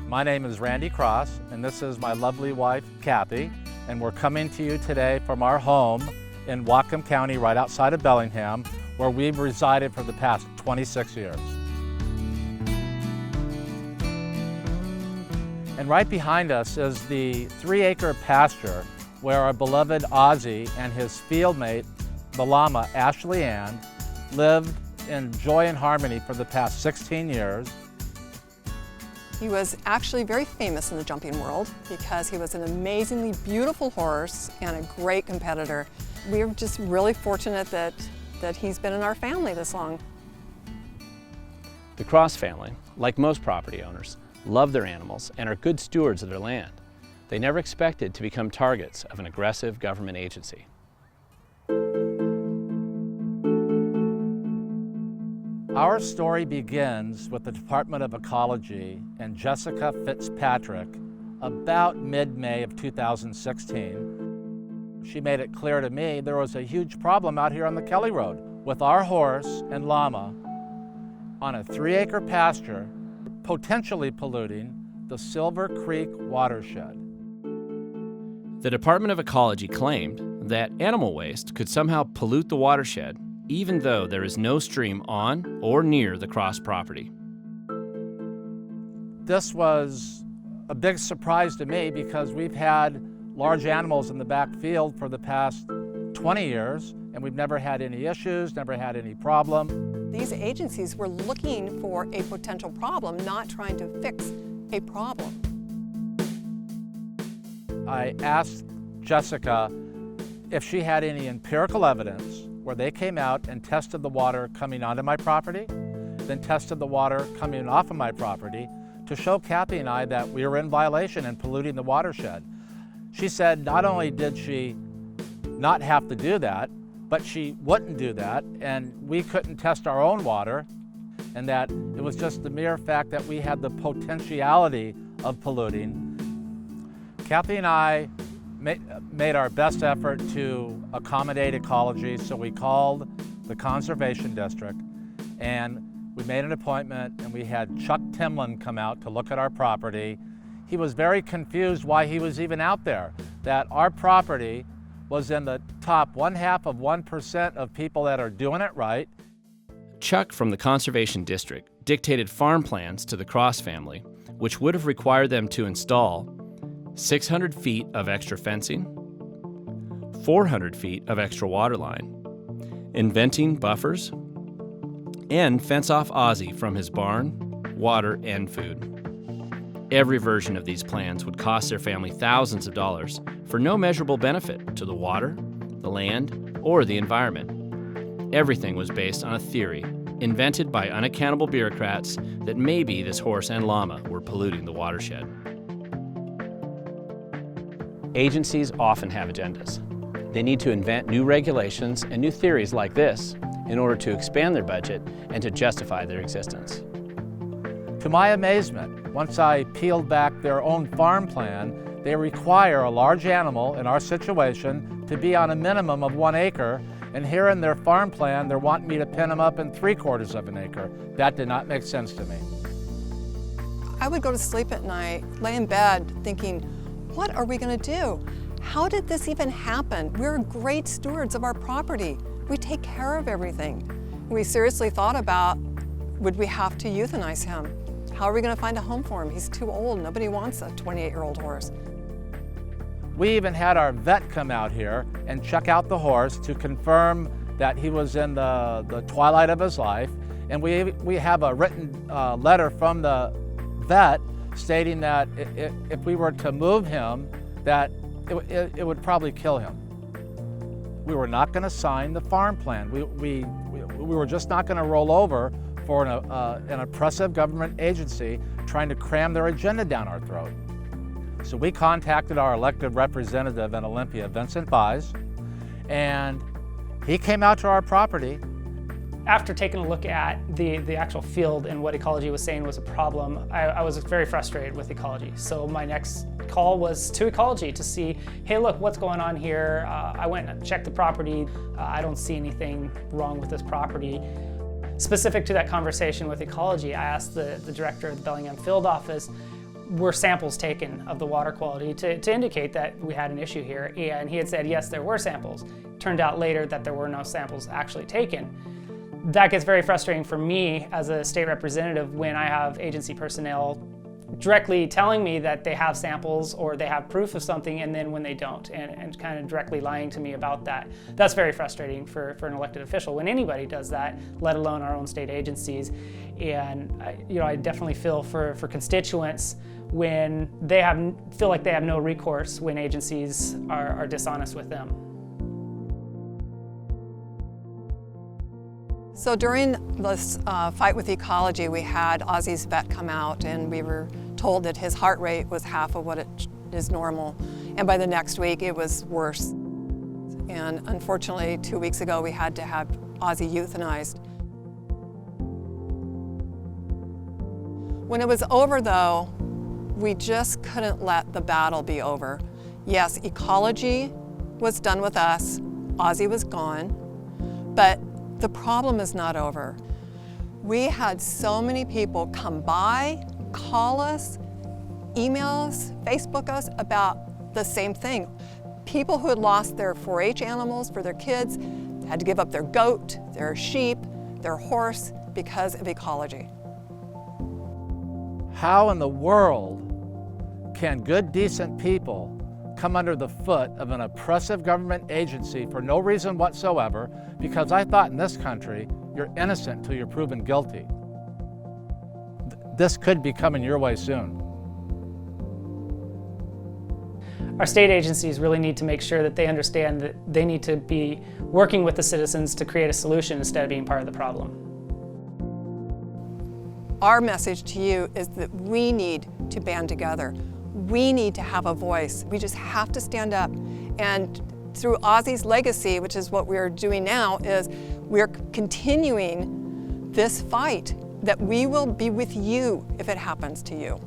My name is Randy Cross, and this is my lovely wife, Kathy, and we're coming to you today from our home in Whatcom County, right outside of Bellingham, where we've resided for the past 26 years. And right behind us is the 3-acre pasture where our beloved Ozzy and his field mate, the llama Ashley Ann, lived in joy and harmony for the past 16 years. He was actually very famous in the jumping world because he was an amazingly beautiful horse and a great competitor. We're just really fortunate that he's been in our family this long. The Cross family, like most property owners, love their animals and are good stewards of their land. They never expected to become targets of an aggressive government agency. Our story begins with the Department of Ecology and Jessica Fitzpatrick about mid-May of 2016. She made it clear to me there was a huge problem out here on the Kelly Road with our horse and llama on a 3-acre pasture potentially polluting the Silver Creek watershed. The Department of Ecology claimed that animal waste could somehow pollute the watershed even though there is no stream on or near the Cross property. This was a big surprise to me because we've had large animals in the back field for the past 20 years and we've never had any issues, never had any problem. These agencies were looking for a potential problem, not trying to fix a problem. I asked Jessica if she had any empirical evidence where they came out and tested the water coming onto my property, then tested the water coming off of my property to show Kathy and I that we were in violation and polluting the watershed. She said not only did she not have to do that, but she wouldn't do that, and we couldn't test our own water, and that it was just the mere fact that we had the potentiality of polluting. Kathy and I made our best effort to accommodate Ecology, so we called the Conservation District and we made an appointment and we had Chuck Timlin come out to look at our property. He was very confused why he was even out there, that our property was in the top 0.5% of people that are doing it right. Chuck from the Conservation District dictated farm plans to the Cross family, which would have required them to install 600 feet of extra fencing, 400 feet of extra water line, inventing buffers, and fence off Ozzy from his barn, water, and food. Every version of these plans would cost their family thousands of dollars for no measurable benefit to the water, the land, or the environment. Everything was based on a theory invented by unaccountable bureaucrats that maybe this horse and llama were polluting the watershed. Agencies often have agendas. They need to invent new regulations and new theories like this in order to expand their budget and to justify their existence. To my amazement, once I peeled back their own farm plan, they require a large animal, in our situation, to be on a minimum of 1 acre, and here in their farm plan, they're wanting me to pin them up in 3/4 of an acre. That did not make sense to me. I would go to sleep at night, lay in bed thinking, what are we going to do? How did this even happen? We're great stewards of our property. We take care of everything. We seriously thought about, would we have to euthanize him? How are we going to find a home for him? He's too old. Nobody wants a 28-year-old horse. We even had our vet come out here and check out the horse to confirm that he was in the twilight of his life. And we have a written letter from the vet stating that if we were to move him, that it would probably kill him. We were not going to sign the farm plan. We were just not going to roll over for an oppressive government agency trying to cram their agenda down our throat. So we contacted our elected representative in Olympia, Vincent Buys, and he came out to our property. After taking a look at the actual field and what Ecology was saying was a problem, I was very frustrated with Ecology. So my next call was to Ecology to see, hey look, what's going on here? I went and checked the property. I don't see anything wrong with this property. Specific to that conversation with Ecology, I asked the director of the Bellingham field office, were samples taken of the water quality to indicate that we had an issue here. And he had said, yes, there were samples. Turned out later that there were no samples actually taken. That gets very frustrating for me as a state representative when I have agency personnel directly telling me that they have samples or they have proof of something, and then when they don't, and kind of directly lying to me about that. That's very frustrating for an elected official when anybody does that, let alone our own state agencies. And I definitely feel for constituents when they feel like they have no recourse when agencies are dishonest with them. So during this fight with Ecology, we had Ozzy's vet come out, and we were told that his heart rate was half of what it is normal. And by the next week, it was worse. And unfortunately, 2 weeks ago, we had to have Ozzy euthanized. When it was over, though, we just couldn't let the battle be over. Yes, Ecology was done with us. Ozzy was gone. But the problem is not over. We had so many people come by, call us, email us, Facebook us about the same thing. People who had lost their 4-H animals for their kids had to give up their goat, their sheep, their horse because of Ecology. How in the world can good, decent people come under the foot of an oppressive government agency for no reason whatsoever, because I thought in this country you're innocent till you're proven guilty? This could be coming your way soon. Our state agencies really need to make sure that they understand that they need to be working with the citizens to create a solution instead of being part of the problem. Our message to you is that we need to band together. We need to have a voice. We just have to stand up. And through Ozzy's legacy, which is what we're doing now, is we're continuing this fight, that we will be with you if it happens to you.